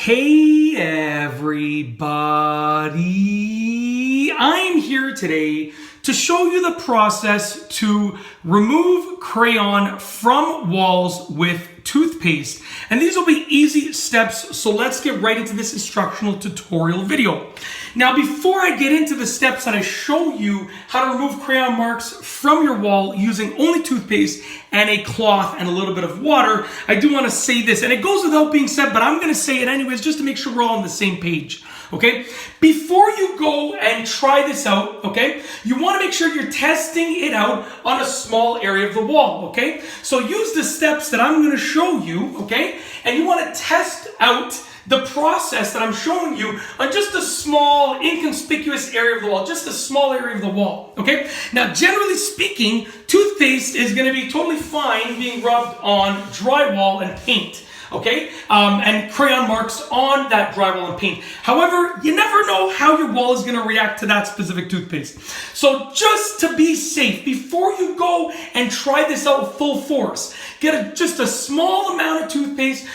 Hey everybody, I'm here today to show you the process to remove crayon from walls with toothpaste. And these will be easy steps, so let's get right into this instructional tutorial video. Now, before I get into the steps that I show you how to remove crayon marks from your wall using only toothpaste and a cloth and a little bit of water, I do want to say this, and it goes without being said, but I'm going to say it anyways just to make sure we're all on the same page, okay? Before you go and try this out, okay, you want to make sure you're testing it out on a small area of the wall, okay? So use the steps that I'm going to show you, okay? And you want to test out the process that I'm showing you on just a small, inconspicuous area of the wall, just a small area of the wall, okay? Now, generally speaking, toothpaste is going to be totally fine being rubbed on drywall and paint, okay? And crayon marks on that drywall and paint. However, you never know how your wall is going to react to that specific toothpaste. So just to be safe, before you go and try this out full force, get just a small amount of toothpaste,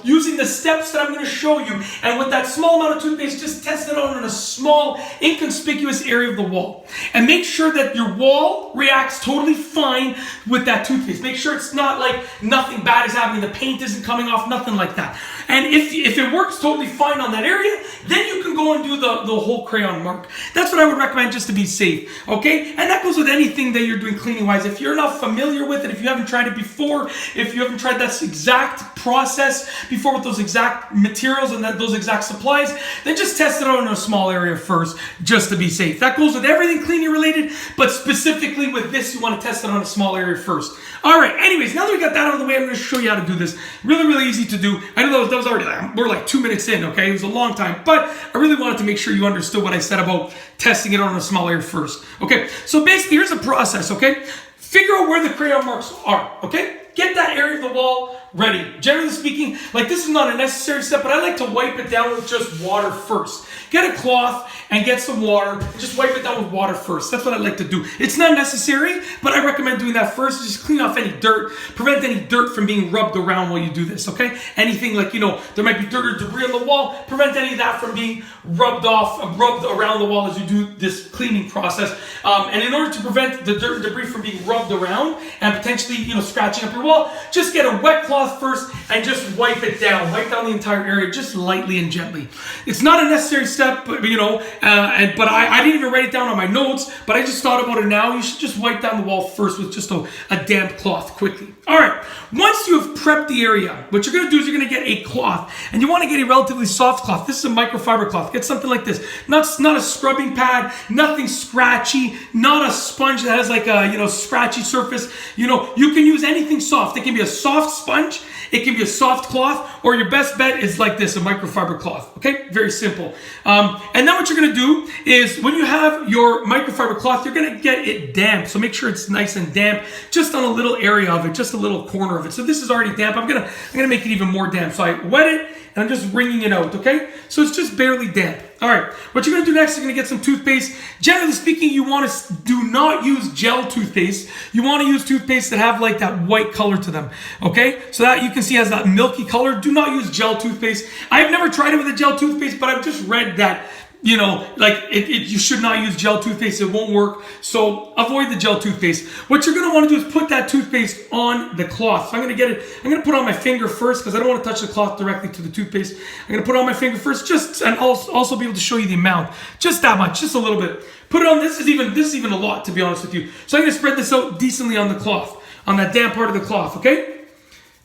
using the steps that I'm going to show you. And with that small amount of toothpaste, just test it out in a small, inconspicuous area of the wall. And make sure that your wall reacts totally fine with that toothpaste. Make sure it's not like nothing bad is happening. The paint isn't coming off, nothing like that. And if it works totally fine on that area, then you can go and do the whole crayon mark. That's what I would recommend just to be safe, okay? And that goes with anything that you're doing cleaning-wise. If you're not familiar with it, if you haven't tried it before, if you haven't tried that exact process before with those exact materials and those exact supplies, then just test it out in a small area first, just to be safe. That goes with everything cleaning related, but specifically with this, you want to test it on a small area first. All right, anyways, now that we got that out of the way, I'm going to show you how to do this. Really, really easy to do. I know that was already, we're like 2 minutes in, okay? It was a long time, but I really wanted to make sure you understood what I said about testing it on a small area first. Okay, so basically, here's the process, okay? Figure out where the crayon marks are, okay? Get that area of the wall ready. Generally speaking, like this is not a necessary step, but I like to wipe it down with just water first. Get a cloth and get some water and just wipe it down with water first. That's what I like to do. It's not necessary, but I recommend doing that first. Just clean off any dirt, prevent any dirt from being rubbed around while you do this, okay? Anything like, there might be dirt or debris on the wall, prevent any of that from being rubbed around the wall as you do this cleaning process. And in order to prevent the dirt and debris from being rubbed around and potentially, scratching up your wall, just get a wet cloth first and just wipe it down. Wipe down the entire area just lightly and gently. It's not a necessary step, but but I didn't even write it down on my notes, but I just thought about it now. You should just wipe down the wall first with just a damp cloth quickly. All right, once you have prepped the area, what you're going to do is you're going to get a cloth, and you want to get a relatively soft cloth. This is a microfiber cloth. Get something like this. Not a scrubbing pad, nothing scratchy, not a sponge that has like a scratchy surface. You can use anything soft. It can be a soft sponge, it can be a soft cloth, or your best bet is like this, a microfiber cloth. Okay, very simple. And then what you're going to do is when you have your microfiber cloth, you're going to get it damp. So make sure it's nice and damp, just on a little area of it, just a little corner of it. So this is already damp. I'm gonna make it even more damp. So I wet it and I'm just wringing it out. Okay, so it's just barely damp. All right, what you're gonna do next, you're gonna get some toothpaste. Generally speaking, you want to do not use gel toothpaste. You want to use toothpaste that have like that white color to them. Okay, so that you can see has that milky color. Do not use gel toothpaste. I've never tried it with a gel toothpaste, but I've just read that you should not use gel toothpaste. It won't work. So avoid the gel toothpaste. What you're going to want to do is put that toothpaste on the cloth. So I'm going to put it on my finger first because I don't want to touch the cloth directly to the toothpaste. I'm going to put it on my finger first, and also be able to show you the amount. Just that much, just a little bit. Put it on, this is even a lot, to be honest with you. So I'm going to spread this out decently on the cloth, on that damp part of the cloth, okay?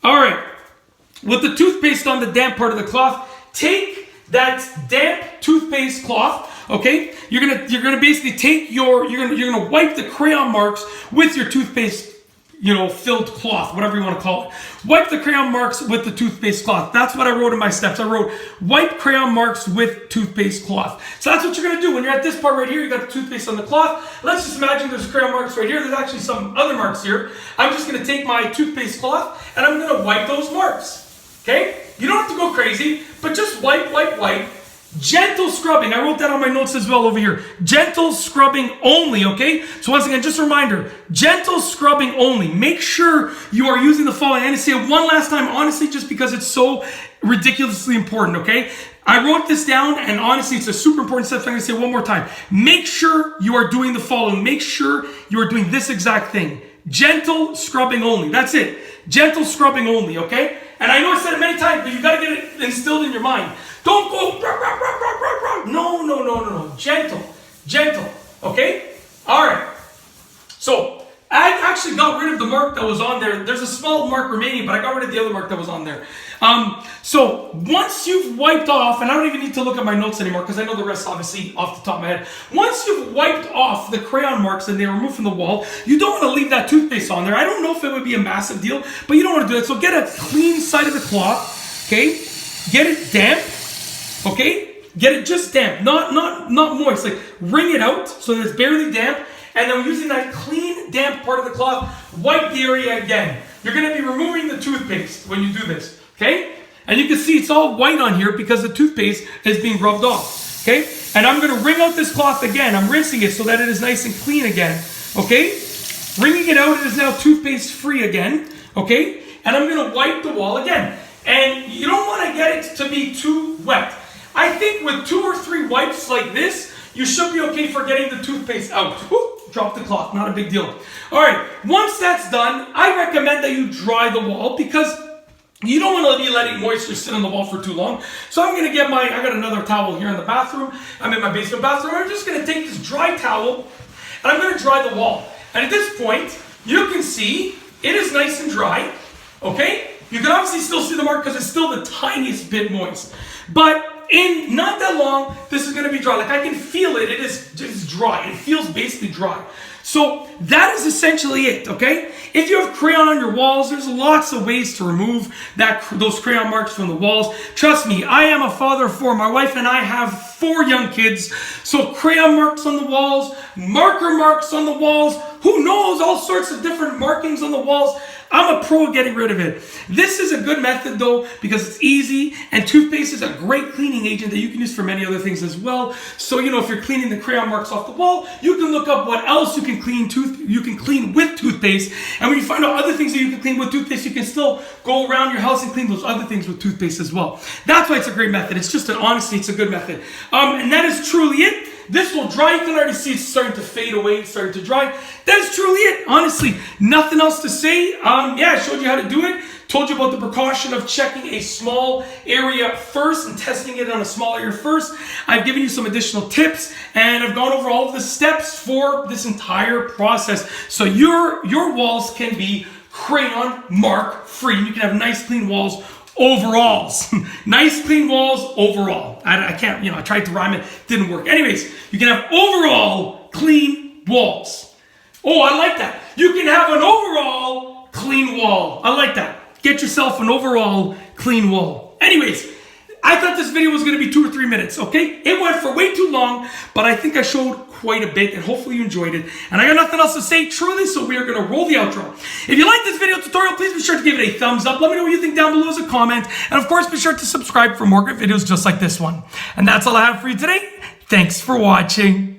All right. With the toothpaste on the damp part of the cloth, take that damp toothpaste cloth, okay? You're gonna basically take you're gonna wipe the crayon marks with your toothpaste, filled cloth, whatever you want to call it. Wipe the crayon marks with the toothpaste cloth. That's what I wrote in my steps. I wrote, wipe crayon marks with toothpaste cloth. So that's what you're gonna do. When you're at this part right here, you got the toothpaste on the cloth. Let's just imagine there's crayon marks right here. There's actually some other marks here. I'm just gonna take my toothpaste cloth and I'm gonna wipe those marks, okay? You don't have to go crazy, but just wipe. Gentle scrubbing. I wrote that on my notes as well over here. Gentle scrubbing only, okay? So once again, just a reminder, gentle scrubbing only. Make sure you are using the following. I'm going to say it one last time, honestly, just because it's so ridiculously important, okay? I wrote this down, and honestly, it's a super important step, so I'm going to say it one more time. Make sure you are doing the following. Make sure you are doing this exact thing. Gentle scrubbing only. That's it. Gentle scrubbing only, okay? And I know I said it many times, but you got to get it instilled in your mind. Don't go, no. Gentle, okay? All right. So, I actually got rid of the mark that was on there. There's a small mark remaining, but I got rid of the other mark that was on there. So once you've wiped off, and I don't even need to look at my notes anymore because I know the rest obviously off the top of my head. Once you've wiped off the crayon marks and they're removed from the wall, you don't want to leave that toothpaste on there. I don't know if it would be a massive deal, but you don't want to do it. So get a clean side of the cloth, okay? Get it damp, okay? Get it just damp, not moist. Like wring it out so that it's barely damp. And then using that clean, damp part of the cloth, wipe the area again. You're going to be removing the toothpaste when you do this, okay? And you can see it's all white on here because the toothpaste is being rubbed off, okay? And I'm going to wring out this cloth again. I'm rinsing it so that it is nice and clean again, okay? Wringing it out, it is now toothpaste free again, okay? And I'm going to wipe the wall again. And you don't want to get it to be too wet. I think with 2 or 3 wipes like this, you should be okay for getting the toothpaste out. Whoop, drop the cloth, not a big deal. All right, once that's done, I recommend that you dry the wall because you don't want to be letting moisture sit on the wall for too long. So I'm going to get I got another towel here in the bathroom. I'm in my basement bathroom. I'm just going to take this dry towel and I'm going to dry the wall. And at this point, you can see it is nice and dry, okay? You can obviously still see the mark because it's still the tiniest bit moist. But in not that long, this is going to be dry. Like I can feel it. It is just dry. It feels basically dry. So that is essentially it, okay? If you have crayon on your walls, there's lots of ways to remove those crayon marks from the walls. Trust me, I am a father of 4. My wife and I have 4 young kids. So crayon marks on the walls, marker marks on the walls, who knows, all sorts of different markings on the walls. I'm a pro at getting rid of it. This is a good method though because it's easy and toothpaste is a great cleaning agent that you can use for many other things as well. So, if you're cleaning the crayon marks off the wall, you can look up what else you can clean with toothpaste. And when you find out other things that you can clean with toothpaste, you can still go around your house and clean those other things with toothpaste as well. That's why it's a great method. It's just honestly, it's a good method. And that is truly it. This will dry. You can already see it's starting to fade away. It's starting to dry. That's truly it. Honestly, nothing else to say. I showed you how to do it. Told you about the precaution of checking a small area first and testing it on a small area first. I've given you some additional tips and I've gone over all of the steps for this entire process. So your walls can be crayon mark free. You can have nice clean walls. Overalls. Nice clean walls overall. I can't, I tried to rhyme it, didn't work. Anyways, you can have overall clean walls. Oh, I like that. You can have an overall clean wall. I like that. Get yourself an overall clean wall. Anyways, I thought this video was going to be 2 or 3 minutes, okay? It went for way too long, but I think I showed quite a bit, and hopefully you enjoyed it. And I got nothing else to say, truly, so we are going to roll the outro. If you like this video tutorial, please be sure to give it a thumbs up. Let me know what you think down below as a comment. And of course, be sure to subscribe for more great videos just like this one. And that's all I have for you today. Thanks for watching.